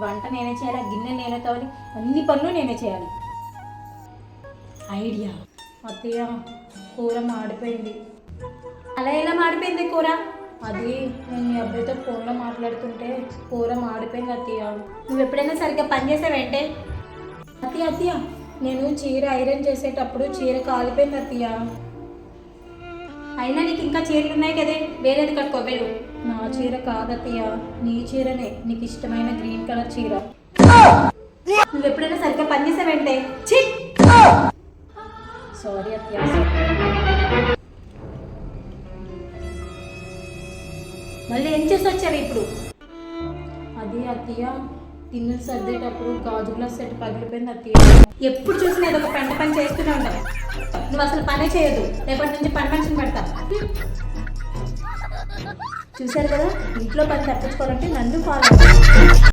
వంట నేనే చేయాలి, గిన్నె నేనే తవ్వాలి, అన్ని పనులు నేనే చేయాలి. ఐడియా. అత్తయ్య కూర మాడిపోయింది. అలా ఎలా మాడిపోయింది కూర? అది నేను మీ అబ్బాయితో ఫోన్లో మాట్లాడుతుంటే కూర మాడిపోయింది అత్తయ్య. నువ్వు ఎప్పుడైనా సరిగ్గా పని చేసావేంటే? అత్తయ్య అత్తయ్య నేను చీర ఐరన్ చేసేటప్పుడు చీర కాలిపోయింది అత్తయ్య. అయినా నీకు ఇంకా చీరలు ఉన్నాయి కదే, వేరేది కట్టుకోవేడు. నా చీర కాదత్తయ్య, నీ చీరనే, నీకు ఇష్టమైన గ్రీన్ కలర్ చీర. నువ్వు ఎప్పుడైనా సరిగ్గా పని చేసావేంటే? సారీ అత్తయ్య. మళ్ళీ ఏం చేసి వచ్చావు ఇప్పుడు? అది అత్తయ్య గిన్నెలు సర్దేటప్పుడు గాజు గ్లాస్ సెట్ పగిలిపోయింది అత్తయ్య. ఎప్పుడు చూసినా ఏదో ఒక పెంట పని చేస్తూనే ఉంటావు. నువ్వు అసలు పనే చేయదు, రేపటి నుంచి పని మనిషిని పెడతా. చూశారు కదా, ఇంట్లో పని తప్పించుకోవాలంటే నన్ను ఫాలో